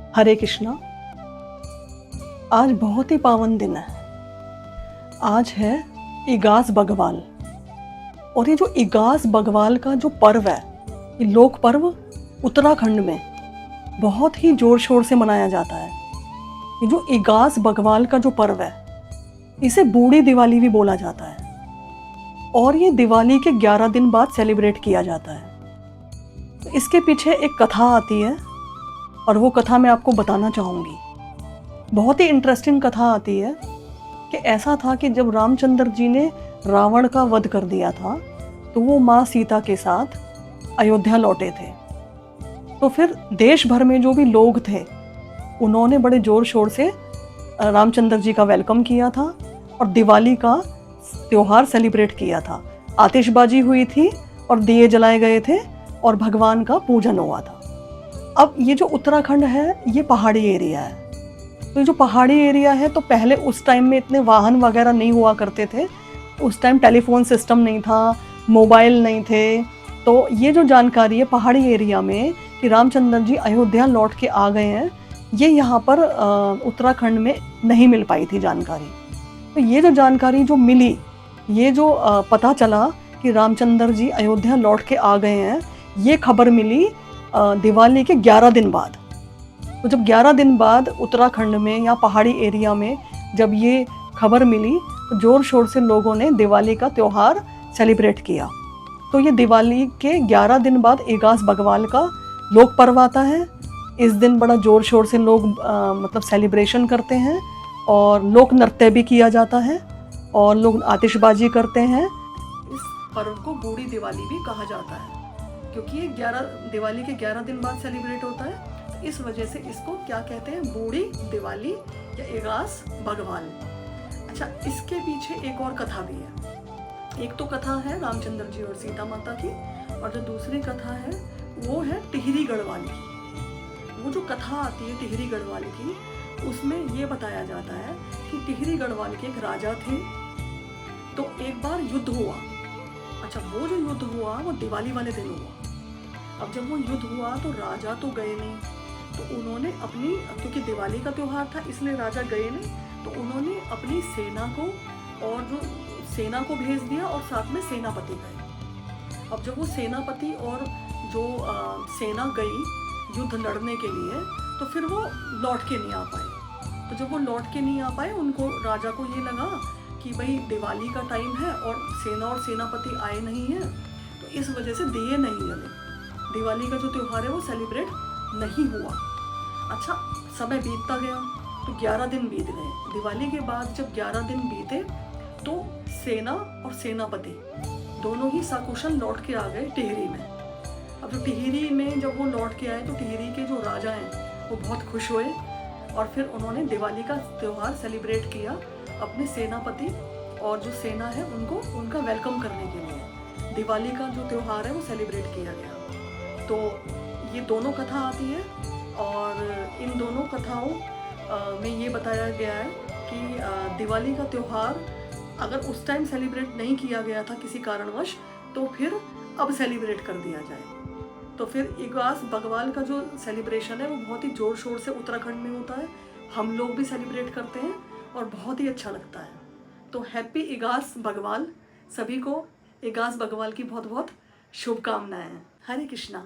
हरे कृष्णा। आज बहुत ही पावन दिन है। आज है इगास बग्वाल। और ये जो इगास बग्वाल का जो पर्व है, ये लोक पर्व उत्तराखंड में बहुत ही जोर शोर से मनाया जाता है। ये जो इगास बग्वाल का जो पर्व है, इसे बूढ़ी दिवाली भी बोला जाता है। और ये दिवाली के 11 दिन बाद सेलिब्रेट किया जाता है। तो इसके पीछे एक कथा आती है और वो कथा मैं आपको बताना चाहूँगी। बहुत ही इंटरेस्टिंग कथा आती है कि ऐसा था कि जब रामचंद्र जी ने रावण का वध कर दिया था, तो वो माँ सीता के साथ अयोध्या लौटे थे। तो फिर देश भर में जो भी लोग थे, उन्होंने बड़े ज़ोर शोर से रामचंद्र जी का वेलकम किया था और दिवाली का त्यौहार सेलिब्रेट किया था। आतिशबाजी हुई थी और दिए जलाए गए थे और भगवान का पूजन हुआ था। अब ये जो उत्तराखंड है, ये पहाड़ी एरिया है। तो ये जो पहाड़ी एरिया है, तो पहले उस टाइम में इतने वाहन वगैरह नहीं हुआ करते थे। उस टाइम टेलीफोन सिस्टम नहीं था, मोबाइल नहीं थे। तो ये जो जानकारी है पहाड़ी एरिया में कि रामचंद्र जी अयोध्या लौट के आ गए हैं, ये यहाँ पर उत्तराखंड में नहीं मिल पाई थी जानकारी। तो ये जो जानकारी जो मिली, ये जो पता चला कि रामचंद्र जी अयोध्या लौट के आ गए हैं, ये खबर मिली दिवाली के 11 दिन बाद। तो जब 11 दिन बाद उत्तराखंड में या पहाड़ी एरिया में जब ये खबर मिली, तो ज़ोर शोर से लोगों ने दिवाली का त्यौहार सेलिब्रेट किया। तो ये दिवाली के 11 दिन बाद इगास बग्वाल का लोक पर्व आता है। इस दिन बड़ा ज़ोर शोर से लोग मतलब सेलिब्रेशन करते हैं और लोक नृत्य भी किया जाता है और लोग आतिशबाजी करते हैं। इस पर्व को बूढ़ी दिवाली भी कहा जाता है, क्योंकि ये 11 दिवाली के 11 दिन बाद सेलिब्रेट होता है। इस वजह से इसको क्या कहते हैं, बूढ़ी दिवाली या इगास बग्वाल। अच्छा, इसके पीछे एक और कथा भी है। एक तो कथा है रामचंद्र जी और सीता माता की, और जो दूसरी कथा है वो है टिहरी गढ़वाल की। वो जो कथा आती है टिहरी गढ़वाल की, उसमें ये बताया जाता है कि टिहरी गढ़वाल के एक राजा थे। तो एक बार युद्ध हुआ। अच्छा, वो जो युद्ध हुआ वो दिवाली वाले दिन हुआ। अब जब वो युद्ध हुआ तो राजा तो गए नहीं, तो उन्होंने अपनी, क्योंकि दिवाली का त्यौहार था इसलिए राजा गए नहीं, तो उन्होंने अपनी सेना को और जो सेना को भेज दिया और साथ में सेनापति गए। अब जब वो सेनापति और जो सेना गई युद्ध लड़ने के लिए, तो फिर वो लौट के नहीं आ पाए। तो जब वो लौट के नहीं आ पाए, उनको, राजा को ये लगा कि भाई दिवाली का टाइम है और सेना और सेनापति आए नहीं हैं, तो इस वजह से दिए नहीं जले, दिवाली का जो त्यौहार है वो सेलिब्रेट नहीं हुआ। अच्छा, समय बीतता गया तो 11 दिन बीत गए। दिवाली के बाद जब 11 दिन बीते तो सेना और सेनापति दोनों ही सकुशल लौट के आ गए टिहरी में। अब जो टिहरी में जब वो लौट के आए तो टिहरी के जो राजा हैं वो बहुत खुश हुए और फिर उन्होंने दिवाली का त्यौहार सेलिब्रेट किया अपने सेनापति और जो सेना है उनको, उनका वेलकम करने के लिए दिवाली का जो त्यौहार है वो सेलिब्रेट किया गया। तो ये दोनों कथा आती है और इन दोनों कथाओं में ये बताया गया है कि दिवाली का त्यौहार अगर उस टाइम सेलिब्रेट नहीं किया गया था किसी कारणवश, तो फिर अब सेलिब्रेट कर दिया जाए। तो फिर इगास बग्वाल का जो सेलिब्रेशन है वो बहुत ही ज़ोर शोर से उत्तराखंड में होता है। हम लोग भी सेलिब्रेट करते हैं और बहुत ही अच्छा लगता है। तो हैप्पी इगास बग्वाल। सभी को इगास बग्वाल की बहुत बहुत शुभकामनाएं। हरे कृष्णा।